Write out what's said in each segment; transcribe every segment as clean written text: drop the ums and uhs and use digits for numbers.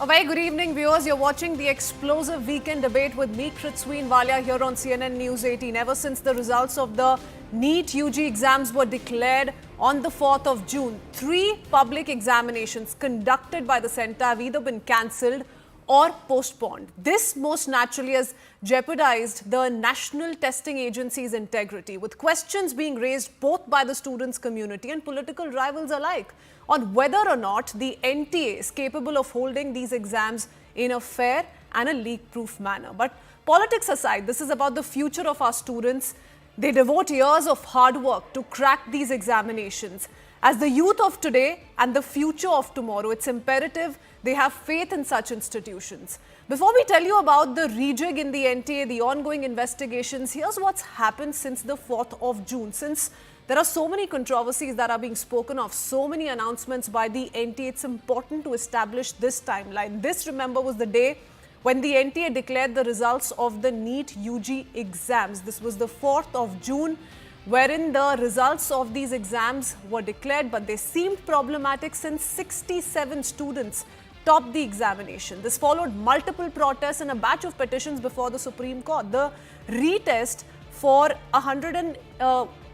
A very good evening, viewers. You're watching the explosive weekend debate with me, Kritsween Walia, here on CNN News 18. Ever since the results of the NEET-UG exams were declared on the 4th of June, 3 public examinations conducted by the centre have either been cancelled or postponed. This most naturally has jeopardized the National Testing Agency's integrity, with questions being raised both by the students' community and political rivals alike on whether or not the NTA is capable of holding these exams in a fair and a leak-proof manner. But politics aside, this is about the future of our students. They devote years of hard work to crack these examinations. As the youth of today and the future of tomorrow, it's imperative they have faith in such institutions. Before we tell you about the rejig in the NTA, the ongoing investigations, here's what's happened since the 4th of June. Since there are so many controversies that are being spoken of, so many announcements by the NTA, it's important to establish this timeline. This, remember, was the day when the NTA declared the results of the NEET-UG exams. This was the 4th of June, wherein the results of these exams were declared, but they seemed problematic since 67 students topped the examination. This followed multiple protests and a batch of petitions before the Supreme Court. The retest for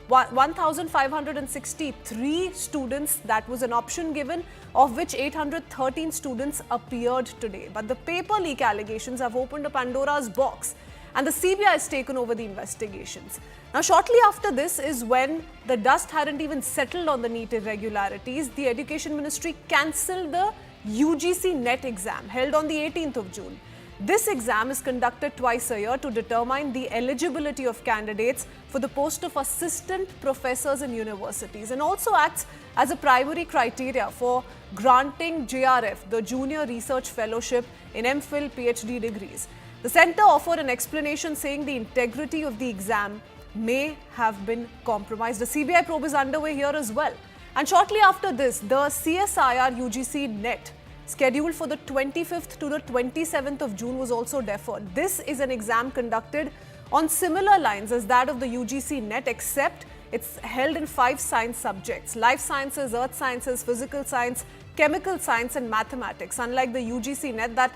1,563 students, that was an option given, of which 813 students appeared today. But the paper leak allegations have opened a Pandora's box, and the CBI has taken over the investigations. Now, shortly after this is when the dust hadn't even settled on the NEET irregularities. The Education Ministry cancelled the UGC NET exam held on the 18th of June. This exam is conducted twice a year to determine the eligibility of candidates for the post of assistant professors in universities, and also acts as a primary criteria for granting JRF, the Junior Research Fellowship, in MPhil PhD degrees. The centre offered an explanation saying the integrity of the exam may have been compromised. The CBI probe is underway here as well. And shortly after this, the CSIR UGC NET, scheduled for the 25th to the 27th of June, was also deferred. This is an exam conducted on similar lines as that of the UGC NET, except it's held in 5 science subjects: life sciences, earth sciences, physical science, chemical science and mathematics, unlike the UGC NET that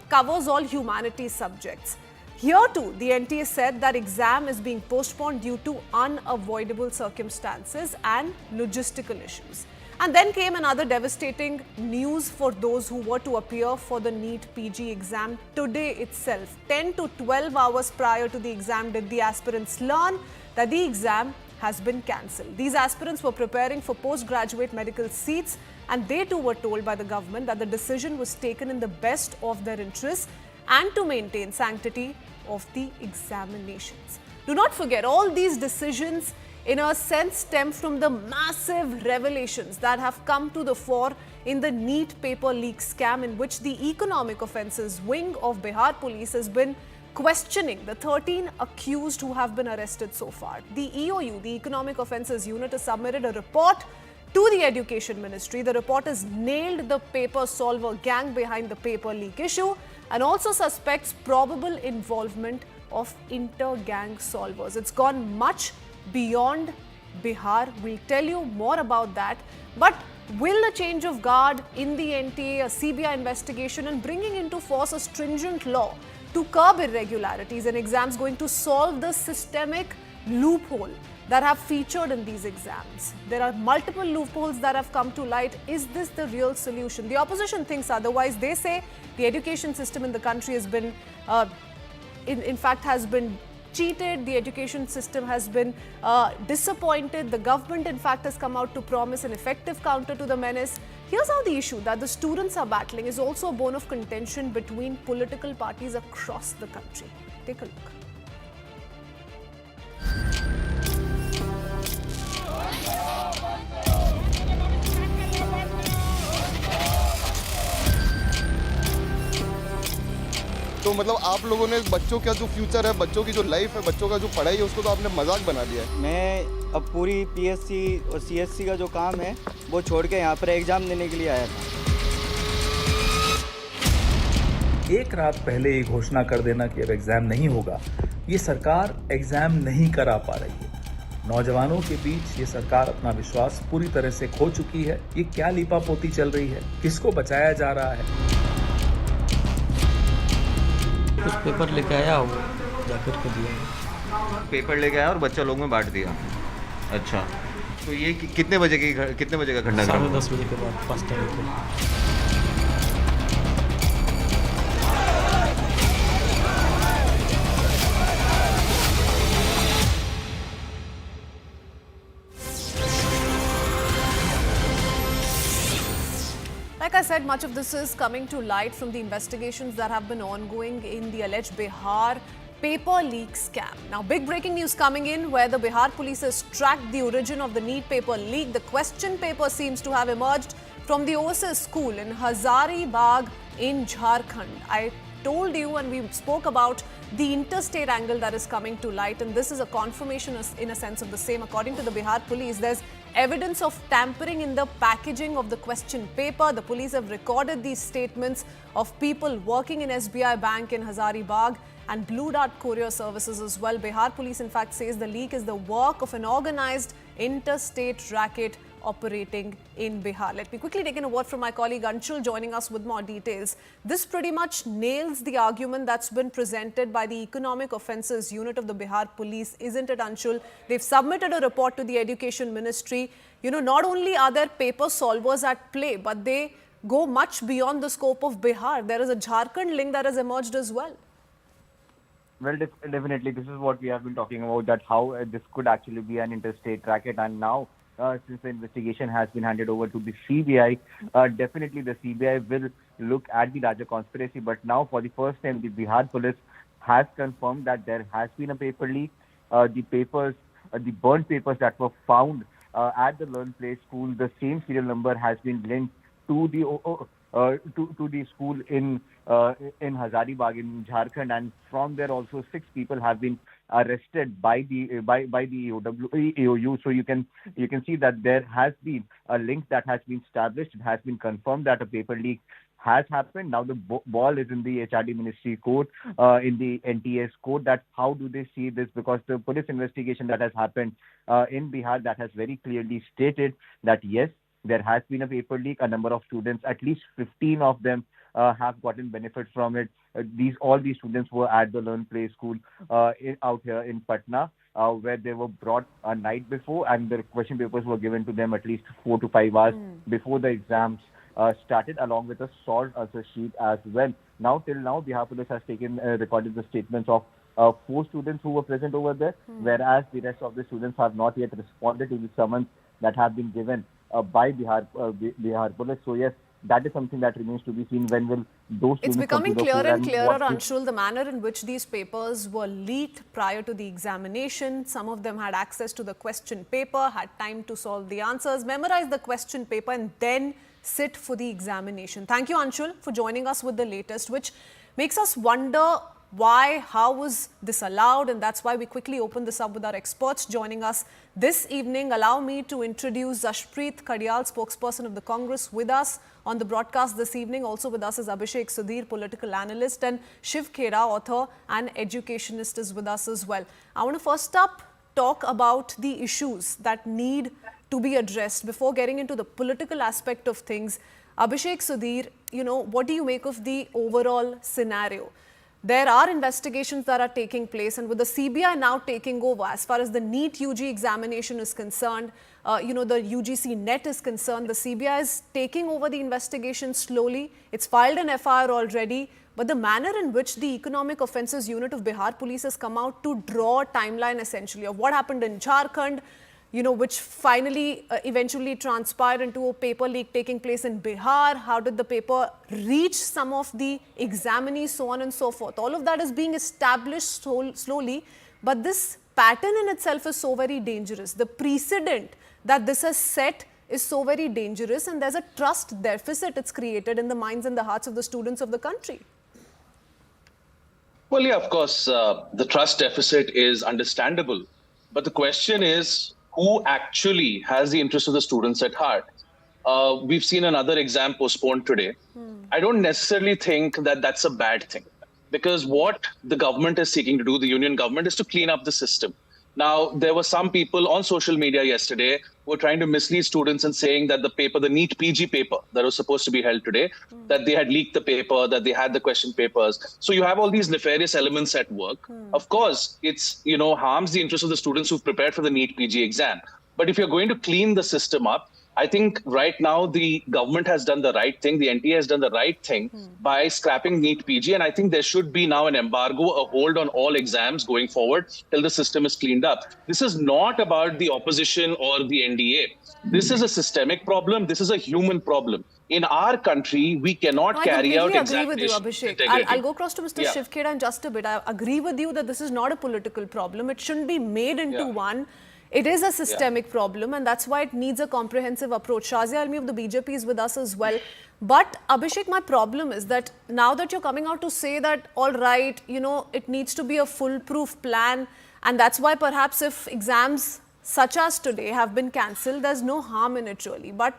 covers all humanities subjects. Here too, the NTA said that exam is being postponed due to unavoidable circumstances and logistical issues. And then came another devastating news for those who were to appear for the NEET PG exam today itself. 10 to 12 hours prior to the exam did the aspirants learn that the exam has been cancelled. These aspirants were preparing for postgraduate medical seats, and they too were told by the government that the decision was taken in the best of their interests and to maintain sanctity of the examinations. Do not forget, all these decisions in a sense stem from the massive revelations that have come to the fore in the NEET paper leak scam, in which the Economic Offences Wing of Bihar Police has been questioning the 13 accused who have been arrested so far. The EOU, the Economic Offences Unit, has submitted a report to the Education Ministry. The report has nailed the paper solver gang behind the paper leak issue and also suspects probable involvement of inter-gang solvers. It's gone much beyond Bihar. We'll tell you more about that. But will the change of guard in the NTA, a CBI investigation and bringing into force a stringent law to curb irregularities in exams going to solve the systemic loophole that have featured in these exams? There are multiple loopholes that have come to light. Is this the real solution? The opposition thinks otherwise. They say the education system in the country has been, in fact, has been cheated. The education system has been disappointed. The government, in fact, has come out to promise an effective counter to the menace. Here's how the issue that the students are battling is also a bone of contention between political parties across the country. Take a look. तो मतलब आप लोगों ने बच्चों का जो future है, बच्चों की जो लाइफ है, बच्चों का जो पढ़ाई है, उसको तो आपने मजाक बना दिया है। मैं अब पूरी पीएससी और सीएससी का जो काम है वो छोड़ के यहाँ पर एग्ज़ाम देने के लिए आया था। एक रात पहले ये घोषणा कर देना कि अब एग्ज़ाम नहीं होगा, ये सरकार एग्ज़ाम नहीं करा पा रही है। नौजवानों के बीच ये सरकार अपना विश्वास पूरी तरह से खो चुकी है। ये क्या लीपापोती चल रही है, किसको बचाया जा रहा है? कुछ पेपर लेके आया वो जाकर के दिया। पेपर लेके आया और बच्चा लोग में बांट दिया। अच्छा, तो ये कितने बजे का घटनाक्रम? 10:30 बजे के बाद 5 तारीख को। Like I said, much of this is coming to light from the investigations that have been ongoing in the alleged Bihar paper leak scam. Now, big breaking news coming in where the Bihar police has tracked the origin of the NEET paper leak. The question paper seems to have emerged from the OSS school in Hazaribagh in Jharkhand. I told you and we spoke about the interstate angle that is coming to light, and this is a confirmation in a sense of the same. According to the Bihar police, there's evidence of tampering in the packaging of the question paper. The police have recorded these statements of people working in SBI Bank in Hazaribagh and Blue Dart Courier Services as well. Bihar police in fact says the leak is the work of an organized interstate racket operating in Bihar. Let me quickly take in a word from my colleague Anshul joining us with more details. This pretty much nails the argument that's been presented by the Economic Offences Unit of the Bihar Police, isn't it, Anshul? They've submitted a report to the Education Ministry. You know, not only are there paper solvers at play, but they go much beyond the scope of Bihar. There is a Jharkhand link that has emerged as well. Well, definitely, this is what we have been talking about, that how this could actually be an interstate racket. And now, since the investigation has been handed over to the CBI, definitely the CBI will look at the larger conspiracy. But now, for the first time, the Bihar police has confirmed that there has been a paper leak. The papers, the burnt papers that were found at the Learn Play school, the same serial number has been linked to the school in Hazaribagh in Jharkhand, and from there also 6 people have been arrested by the EOU. So you can see that there has been a link that has been established. It has been confirmed that a paper leak has happened. Now the ball is in the HRD Ministry court, in the NTA's court, that how do they see this, because the police investigation that has happened in Bihar, that has very clearly stated that yes, there has been a paper leak. A number of students, at least 15 of them, have gotten benefit from it. All these students were at the Learn Play school out here in Patna, where they were brought a night before, and the question papers were given to them at least 4 to 5 hours before the exams started, along with a short answer sheet as well. Now, till now, Bihar police has recorded the statements of 4 students who were present over there, whereas the rest of the students have not yet responded to the summons that have been given by Bihar police. So yes, that is something that remains to be seen. When will those It's students becoming come to the clearer fore and clearer, what Anshul, the manner in which these papers were leaked prior to the examination. Some of them had access to the question paper, had time to solve the answers, memorize the question paper, and then sit for the examination. Thank you, Anshul, for joining us with the latest, which makes us wonder why, how was this allowed? And that's why we quickly open this up with our experts joining us this evening. Allow me to introduce Jashpreet Kadial, spokesperson of the Congress, with us on the broadcast this evening. Also with us is Abhishek Sudhir, political analyst, and Shiv Khera, author and educationist, is with us as well. I want to first up talk about the issues that need to be addressed before getting into the political aspect of things. Abhishek Sudhir, you know, what do you make of the overall scenario? There are investigations that are taking place, and with the CBI now taking over as far as the NEET-UG examination is concerned, you know, the UGC NET is concerned, the CBI is taking over the investigation slowly. It's filed an FIR already, but the manner in which the Economic Offences Unit of Bihar Police has come out to draw a timeline essentially of what happened in Jharkhand, you know, which finally eventually transpired into a paper leak taking place in Bihar. How did the paper reach some of the examinees, so on and so forth. All of that is being established slowly, but this pattern in itself is so very dangerous. The precedent that this has set is so very dangerous, and there's a trust deficit it's created in the minds and the hearts of the students of the country. Well, yeah, of course, the trust deficit is understandable, but the question is, who actually has the interest of the students at heart? We've seen another exam postponed today. I don't necessarily think that that's a bad thing, because what the government is seeking to do, the union government, is to clean up the system. Now, there were some people on social media yesterday who are trying to mislead students and saying that the paper, the NEET-PG paper that was supposed to be held today, that they had leaked the paper, that they had the question papers. So you have all these nefarious elements at work. Of course, it's, harms the interest of the students who've prepared for the NEET-PG exam. But if you're going to clean the system up, I think right now the government has done the right thing. The NTA has done the right thing by scrapping NEET-PG. And I think there should be now an embargo, a hold on all exams going forward till the system is cleaned up. This is not about the opposition or the NDA. This is a systemic problem. This is a human problem. In our country, we cannot carry out examination. I completely agree with you, Abhishek. I'll go across to Mr. Yeah. Shivkheda in just a bit. I agree with you that this is not a political problem. It shouldn't be made into one. It is a systemic problem, and that's why it needs a comprehensive approach. Shazia Almi of the BJP is with us as well. But Abhishek, my problem is that now that you're coming out to say that, all right, it needs to be a foolproof plan, and that's why perhaps if exams such as today have been cancelled, there's no harm in it really. But,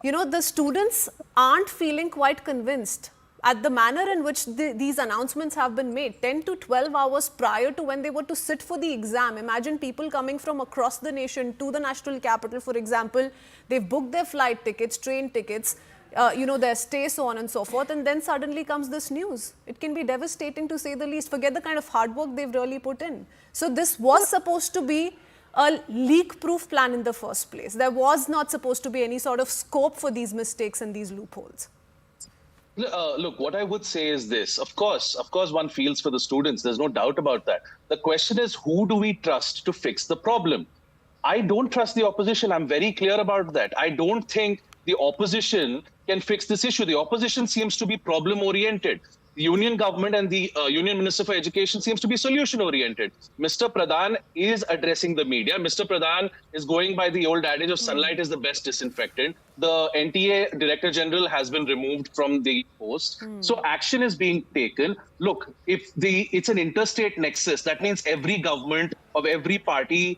the students aren't feeling quite convinced at the manner in which these announcements have been made 10 to 12 hours prior to when they were to sit for the exam. Imagine people coming from across the nation to the national capital, for example. They've booked their flight tickets, train tickets, their stay, so on and so forth. And then suddenly comes this news. It can be devastating to say the least. Forget the kind of hard work they've really put in. So this was supposed to be a leak-proof plan in the first place. There was not supposed to be any sort of scope for these mistakes and these loopholes. Look, what I would say is this. Of course, one feels for the students. There's no doubt about that. The question is, who do we trust to fix the problem? I don't trust the opposition. I'm very clear about that. I don't think the opposition can fix this issue. The opposition seems to be problem-oriented. The union government and the Union Minister for Education seems to be solution-oriented. Mr. Pradhan is addressing the media. Mr. Pradhan is going by the old adage of sunlight is the best disinfectant. The NTA Director General has been removed from the post. So action is being taken. Look, if it's an interstate nexus, that means every government of every party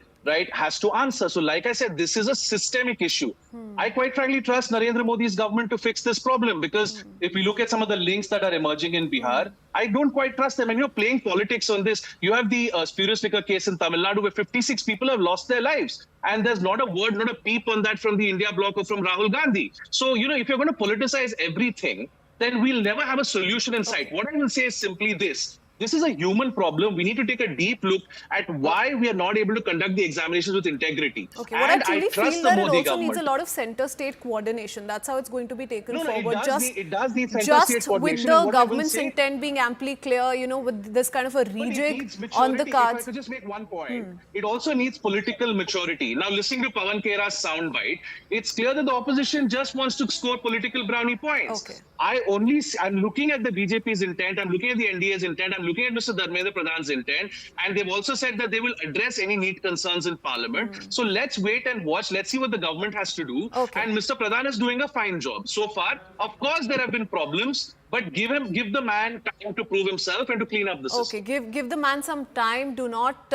has to answer. So like I said, this is a systemic issue. I quite frankly trust Narendra Modi's government to fix this problem because if we look at some of the links that are emerging in Bihar, I don't quite trust them. And you're playing politics on this. You have the spurious liquor case in Tamil Nadu where 56 people have lost their lives. And there's not a word, not a peep on that from the India bloc or from Rahul Gandhi. So, if you're going to politicize everything, then we'll never have a solution in sight. What I will say is simply this. This is a human problem. We need to take a deep look at why we are not able to conduct the examinations with integrity. Okay, what I truly feel that it also needs a lot of center-state coordination. That's how it's going to be taken forward. It does need center-state coordination. Just with the government's intent being amply clear, with this kind of a rejig on the cards. If I could just make one point, it also needs political maturity. Now, listening to Pawan Khera's soundbite, it's clear that the opposition just wants to score political brownie points. Okay. I'm looking at the BJP's intent, I'm looking at the NDA's intent, I'm looking at Mr. Dharmendra Pradhan's intent, and they've also said that they will address any NEET concerns in Parliament. So let's wait and watch. Let's see what the government has to do. Okay. And Mr. Pradhan is doing a fine job so far. Of course, there have been problems, but give the man time to prove himself and to clean up the system. Okay, give the man some time. Do not,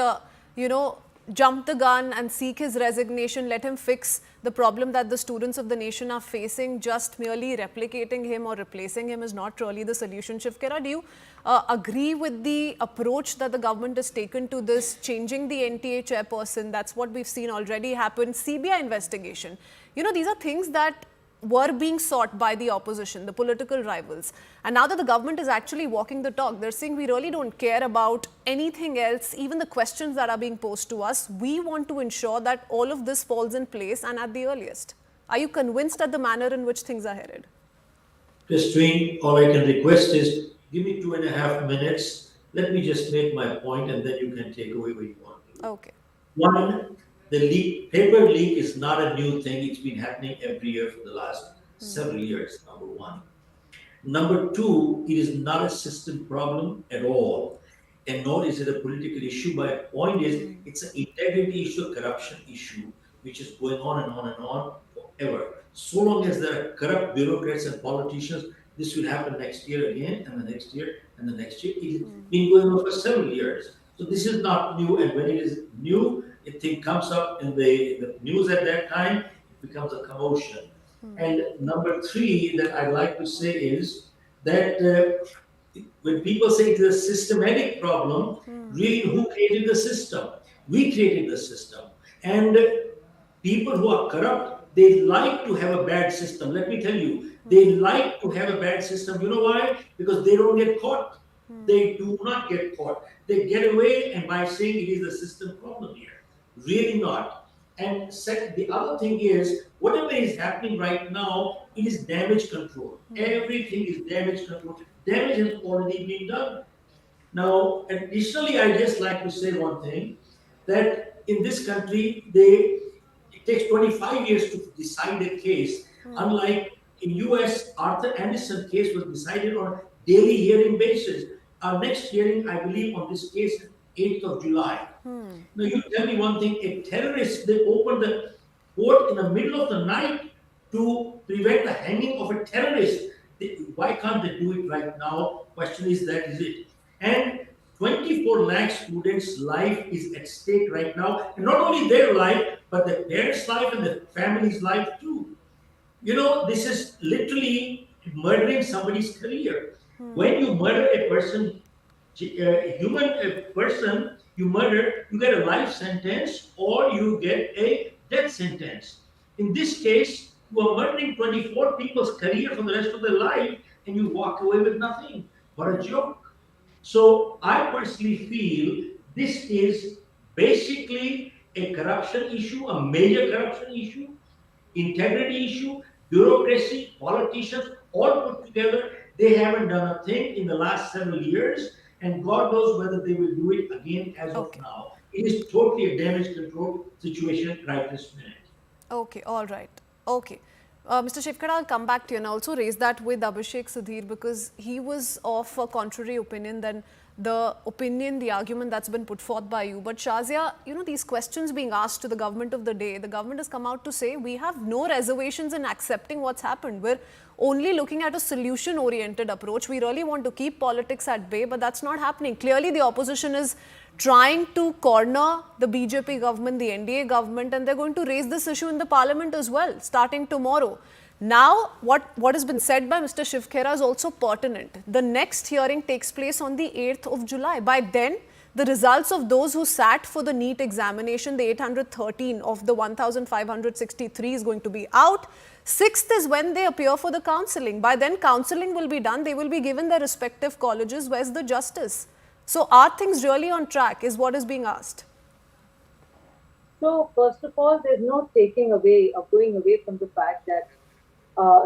jump the gun and seek his resignation. Let him fix the problem that the students of the nation are facing. Just merely replicating him or replacing him is not really the solution. Shivkheda, do you agree with the approach that the government has taken to this, changing the NTA chairperson? That's what we've seen already happen. CBI investigation. These are things that were being sought by the opposition, the political rivals. And now that the government is actually walking the talk, they're saying we really don't care about anything else, even the questions that are being posed to us. We want to ensure that all of this falls in place and at the earliest. Are you convinced at the manner in which things are headed? Christine, all I can request is give me 2.5 minutes. Let me just make my point and then you can take away what you want to. Okay. One, the paper leak is not a new thing. It's been happening every year for the last several years, number one. Number two, it is not a system problem at all. And nor is it a political issue. My point is, it's an integrity issue, a corruption issue, which is going on and on and on forever. So long as there are corrupt bureaucrats and politicians, this will happen next year again, and the next year, and the next year. It has been going on for several years. So this is not new, and when it is new, if thing comes up in the news at that time, it becomes a commotion. And number three that I'd like to say is that when people say it's a systematic problem, really who created the system? We created the system. And People who are corrupt, they like to have a bad system. Let me tell you, they like to have a bad system. You know why? Because they don't get caught. They do not get caught. They get away, and by saying it is a system problem here. Really not. And second, the other thing is, whatever is happening right now, it is damage control. Everything is damage control. Damage has already been done. Now, additionally, I just like to say one thing, that in this country, it takes 25 years to decide a case. Unlike in US, Arthur Anderson case was decided on daily hearing basis. Our next hearing, I believe, on this case is 8th of July. Now, you tell me one thing, a terrorist, they opened the court in the middle of the night to prevent the hanging of a terrorist. Why can't they do it right now? Question is that, is it? And 24 lakh students' life is at stake right now. And not only their life, but the parents' life and the family's life too. You know, this is literally murdering somebody's career. When you murder a person, a person you murder, you get a life sentence or you get a death sentence. In this case, you are murdering 24 people's career for the rest of their life and you walk away with nothing. What a joke. So I personally feel this is basically a corruption issue, a major corruption issue, integrity issue, bureaucracy, politicians, all put together. They haven't done a thing in the last several years, and God knows whether they will do it again as of now. It is totally a damage control situation right this minute. Okay, all right. Okay. Mr. Shivkar, I'll come back to you and also raise that with Abhishek Sudhir because he was of a contrary opinion than the opinion, the argument that's been put forth by you. But Shazia, you know, these questions being asked to the government of the day, the government has come out to say we have no reservations in accepting what's happened. We're only looking at a solution-oriented approach. We really want to keep politics at bay, but that's not happening. Clearly, the opposition is trying to corner the BJP government, the NDA government, and they're going to raise this issue in the parliament as well, starting tomorrow. Now, what has been said by Mr. Shiv Khera is also pertinent. The next hearing takes place on the 8th of July. By then, the results of those who sat for the NEET examination, the 813 of the 1,563 is going to be out. 6th is when they appear for the counselling. By then, counselling will be done. They will be given their respective colleges. Where's the justice? So are things really on track is what is being asked. So first of all, there's no taking away or going away from the fact that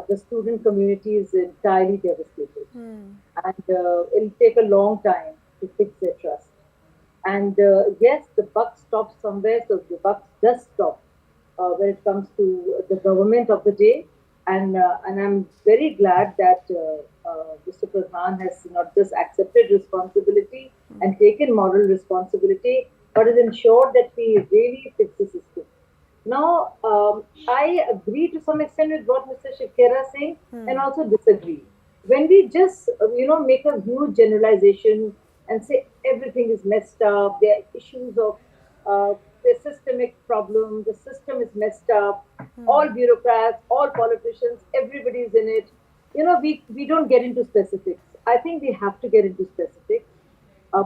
the student community is entirely devastated. And it'll take a long time to fix their trust. And yes, the buck stops somewhere, so the buck does stop when it comes to the government of the day. And I'm very glad that Mr. Pradhan has not just accepted responsibility and taken moral responsibility, but has ensured that we really fix the system. Now, I agree to some extent with what Mr. Shiv Khera is saying and also disagree. When we just, make a huge generalization and say everything is messed up, there are issues of the systemic problem, the system is messed up, all bureaucrats, all politicians, everybody is in it. We don't get into specifics. I think we have to get into specifics,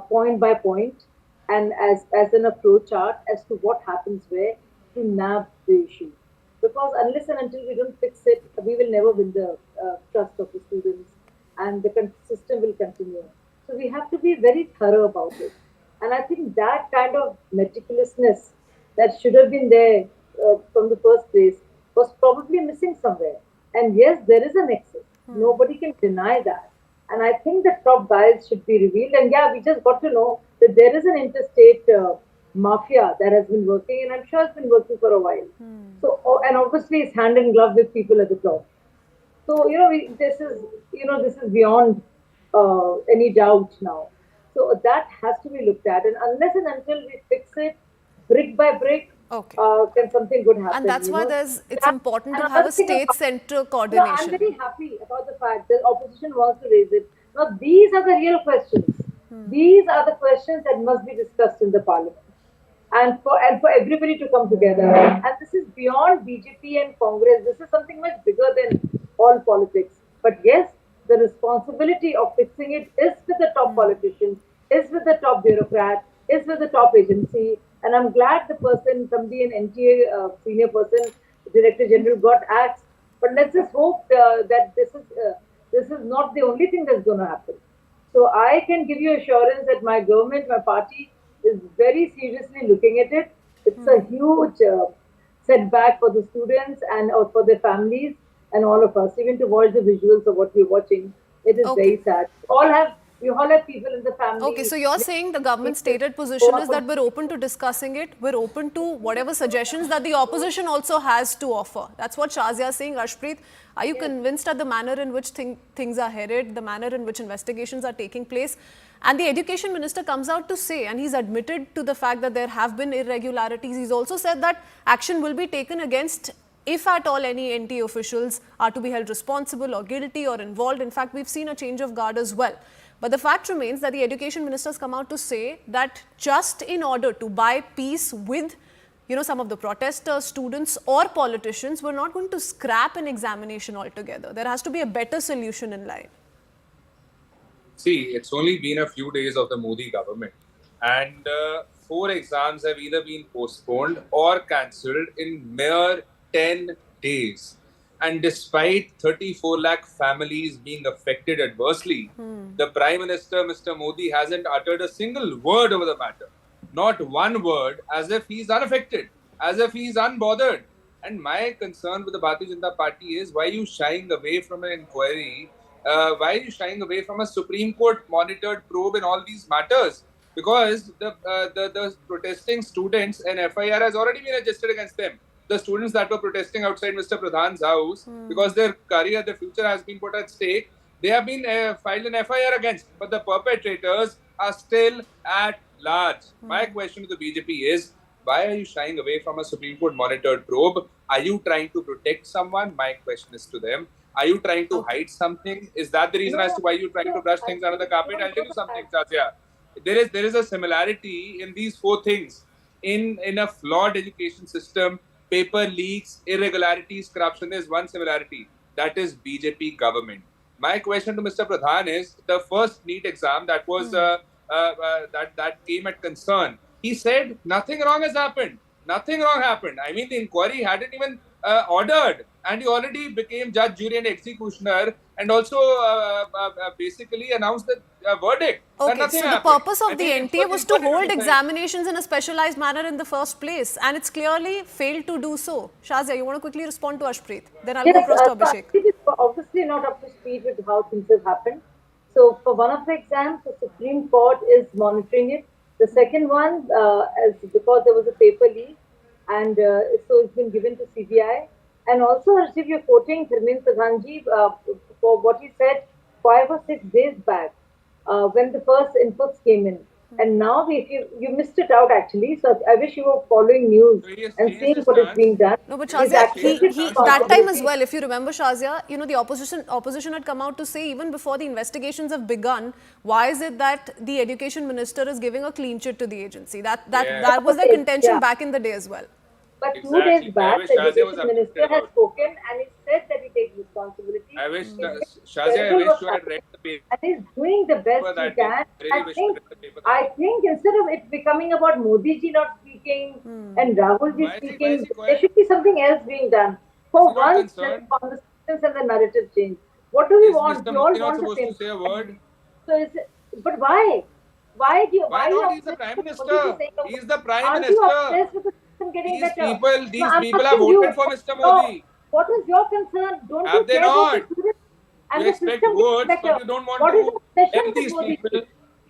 point by point, and as an approach chart as to what happens where to nab the issue. Because unless and until we don't fix it, we will never win the trust of the students, and the system will continue. So we have to be very thorough about it. And I think that kind of meticulousness that should have been there from the first place was probably missing somewhere. And yes, there is a nexus. Nobody can deny that. And I think the top guys should be revealed. And yeah, we just got to know that there is an interstate mafia that has been working, and I'm sure it's been working for a while. So, and obviously it's hand in glove with people at the top. So, this is beyond any doubt now. So that has to be looked at. And unless and until we fix it brick by brick, can something good happen? And that's why it's important to have a state-center coordination. I'm very happy about the fact that opposition wants to raise it. Now, these are the real questions. These are the questions that must be discussed in the parliament. And for everybody to come together. And this is beyond BJP and Congress. This is something much bigger than all politics. But yes, the responsibility of fixing it is with the top politicians, is with the top bureaucrat, is with the top agency. And I'm glad the person, somebody, an NTA senior person, Director General, got axed. But let's just hope that this is not the only thing that's going to happen. So I can give you assurance that my government, my party, is very seriously looking at it. It's a huge setback for the students and for their families and all of us. Even to watch the visuals of what we're watching, it is very sad. We all have people in the family. Okay, so you're saying the government's stated position is that we're open to discussing it. We're open to whatever suggestions that the opposition also has to offer. That's what Shazia is saying. Rashpreet, are you convinced at the manner in which things are headed, the manner in which investigations are taking place? And the education minister comes out to say, and he's admitted to the fact that there have been irregularities. He's also said that action will be taken against, if at all any NTA officials are to be held responsible or guilty or involved. In fact, we've seen a change of guard as well. But the fact remains that the education ministers come out to say that just in order to buy peace with, some of the protesters, students or politicians, we're not going to scrap an examination altogether. There has to be a better solution in line. See, it's only been a few days of the Modi government, and 4 exams have either been postponed or cancelled in mere 10 days. And despite 34 lakh families being affected adversely, the Prime Minister, Mr. Modi, hasn't uttered a single word over the matter. Not one word, as if he's unaffected, as if he's unbothered. And my concern with the Bharatiya Janata Party is, why are you shying away from an inquiry? Why are you shying away from a Supreme Court monitored probe in all these matters? Because the protesting students, an FIR has already been registered against them. The students that were protesting outside Mr. Pradhan's house, because their career, their future has been put at stake, they have been filed an FIR against. But the perpetrators are still at large. My question to the BJP is, why are you shying away from a Supreme Court monitored probe? Are you trying to protect someone? My question is to them. Are you trying to hide something? Is that the reason as to why you're trying to brush things under the carpet? I'll tell you something, Shazia. There is a similarity in these 4 things. In a flawed education system, paper leaks, irregularities, corruption, there's one similarity. That is BJP government. My question to Mr. Pradhan is, the first NEET exam that was that came at concern, he said nothing wrong has happened. Nothing wrong happened. I mean, the inquiry hadn't even ordered, and he already became judge, jury and executioner, and also basically announced the verdict. Okay, so the purpose of the NTA was to hold examinations in a specialized manner in the first place, and it's clearly failed to do so. Shazia, you want to quickly respond to Ashpreet? Then I'll go across to Abhishek. It is obviously not up to speed with how things have happened. So for one of the exams, the Supreme Court is monitoring it. The second one, because there was a paper leak, and so it's been given to CBI. And also, if you're quoting Dharmendra Pradhanji for what he said 5 or 6 days back, when the first inputs came in. And now you missed it out actually. So I wish you were following news and seeing what is being done. No, but Shazia, that time as well, if you remember, Shazia, the opposition had come out to say, even before the investigations have begun, why is it that the education minister is giving a clean chit to the agency? That was the contention back in the day as well. But 2 days back, the education minister has spoken and he said that he takes responsibility. I wish, Shazia, I wish you had read the paper. And he's doing the best he can. I think instead of it becoming about Modi ji not speaking and Rahul ji speaking, there should be something else being done. For once, let the conversations and the narrative change. What do we want? We all want the same. Say a word. So but why? Why do you? Why not? He's the Prime Minister. He's the Prime Minister. These people have voted for Mr. Modi. What is your concern? Don't have they not? You expect votes, but you don't want to help these people.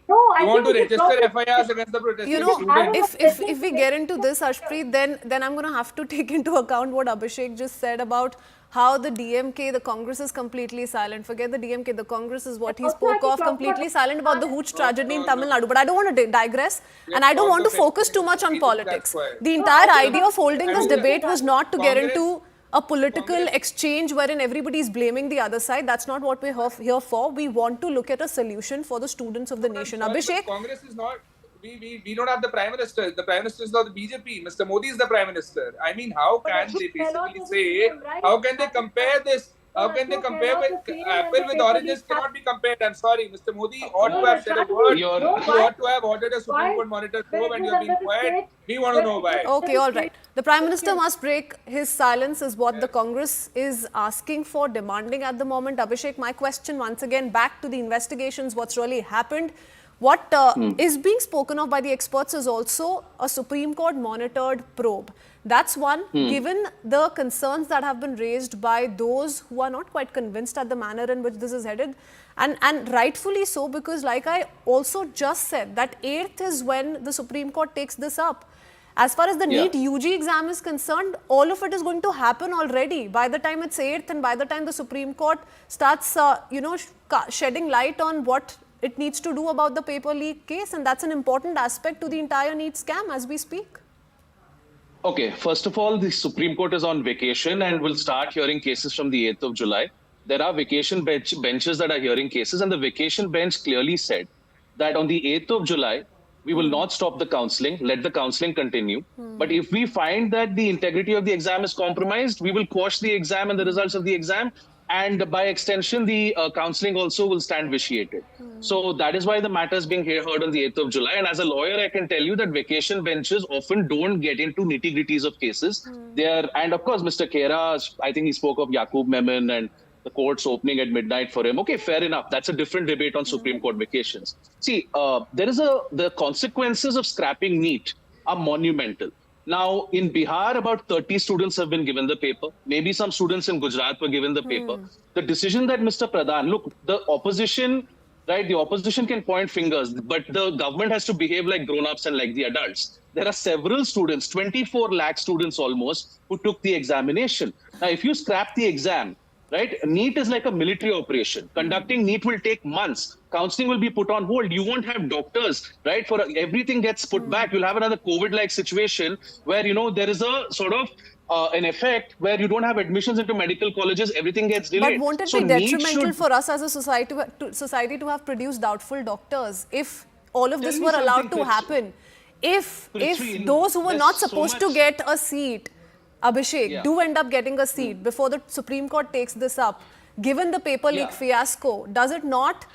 No, you want to register FIRs against the protesting students. If we get into this, Ashpreet, then I'm going to have to take into account what Abhishek just said about how the DMK, the Congress is completely silent. Forget the DMK, the Congress is what he spoke of, completely silent about the Hooch tragedy in Tamil Nadu. But I don't want to digress, and I don't want to focus too much on politics. The entire idea of holding this debate was not to get into a political exchange wherein everybody is blaming the other side. That's not what we're here for. We want to look at a solution for the students of the nation. Abhishek? Congress is not... We don't have the Prime Minister. The Prime Minister is not the BJP. Mr. Modi is the Prime Minister. I mean, how can they basically say... How can they compare this How can they Ashok, compare you're with not the same apple and the with paper oranges? leaks Cannot be compared. I'm sorry, Mr. Modi ought No, to have that said a can't word. be. You're No, You why? ought to have ordered a Supreme Why? Court monitor When probe, it and was you're under being the quiet. state. We want to When know it was why. Okay, all right. The Prime Minister Question. must break his silence is what the Congress is asking for, demanding at the moment. Abhishek, my question once again back to the investigations, what's really happened. What is being spoken of by the experts is also a Supreme Court monitored probe. That's one, given the concerns that have been raised by those who are not quite convinced at the manner in which this is headed. And rightfully so, because like I also just said, that 8th is when the Supreme Court takes this up. As far as the NEET-UG exam is concerned, all of it is going to happen already. By the time it's 8th and by the time the Supreme Court starts, shedding light on what it needs to do about the paper leak case, and that's an important aspect to the entire NEET scam as we speak. Okay, first of all, the Supreme Court is on vacation and will start hearing cases from the 8th of July. There are vacation benches that are hearing cases, and the vacation bench clearly said that on the 8th of July, we will not stop the counselling, let the counselling continue. But if we find that the integrity of the exam is compromised, we will quash the exam and the results of the exam. And by extension, the counselling also will stand vitiated. So that is why the matter is being heard on the 8th of July. And as a lawyer, I can tell you that vacation benches often don't get into nitty-gritties of cases. And of course, Mr. Khera, I think he spoke of Yaqub Memon and the courts opening at midnight for him. Okay, fair enough. That's a different debate on Supreme Court vacations. See, the consequences of scrapping NEET are monumental. Now, in Bihar, about 30 students have been given the paper. Maybe some students in Gujarat were given the paper. The decision that Mr. Pradhan, look, the opposition can point fingers, but the government has to behave like grown-ups and like the adults. There are several students, 24 lakh students almost, who took the examination. Now, if you scrap the exam, right, NEET is like a military operation. Conducting NEET will take months. Counseling will be put on hold. You won't have doctors, right? For everything gets put back. You'll have another COVID-like situation where, there is a sort of an effect where you don't have admissions into medical colleges. Everything gets delayed. But won't it be detrimental for us as a society to have produced doubtful doctors if all of this were allowed to happen? If those who were not supposed to get a seat, Abhishek, do end up getting a seat before the Supreme Court takes this up, given the paper leak fiasco, does it not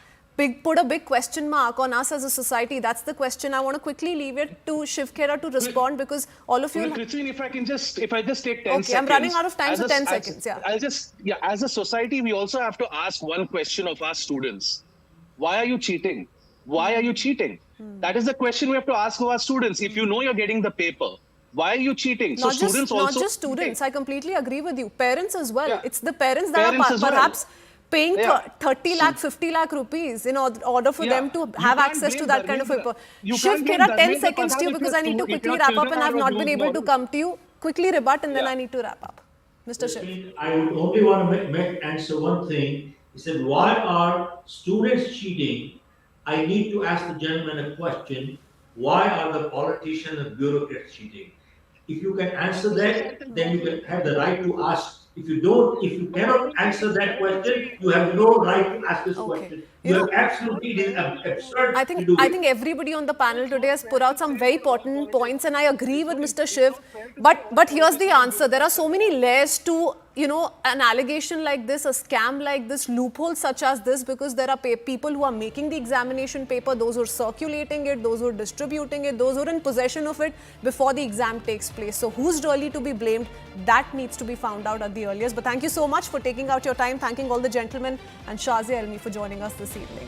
put a big question mark on us as a society? That's the question. I want to quickly leave it to Shiv Khera to respond, because all of you... If I just take 10 seconds. Okay, I'm running out of time, so 10 seconds. As a society, we also have to ask one question of our students. Why are you cheating? Why are you cheating? That is the question we have to ask of our students. If you know you're getting the paper, why are you cheating? Not just students. I completely agree with you. Parents as well. Yeah. It's the parents that are perhaps paying 30 lakh, 50 lakh rupees in order for them to have access to that kind of paper. Shiv Khera, 10 seconds to you, because I need to quickly wrap up and I've not been able to come to you. Quickly rebut and then I need to wrap up. Mr. Shiv. I would only want to answer one thing. He said, why are students cheating? I need to ask the gentleman a question. Why are the politicians and bureaucrats cheating? If you can answer that, then you can have the right to ask. If you cannot answer that question, you have no right to ask this question. You have absolutely, it is absurd I think everybody on the panel today has put out some very pertinent points, and I agree with Mr. Shiv. But here's the answer. There are so many layers to, an allegation like this, a scam like this, loopholes such as this, because there are people who are making the examination paper, those who are circulating it, those who are distributing it, those who are in possession of it before the exam takes place. So who's really to be blamed? That needs to be found out at the earliest. But thank you so much for taking out your time. Thanking all the gentlemen and Shazia Elmi for joining us this evening.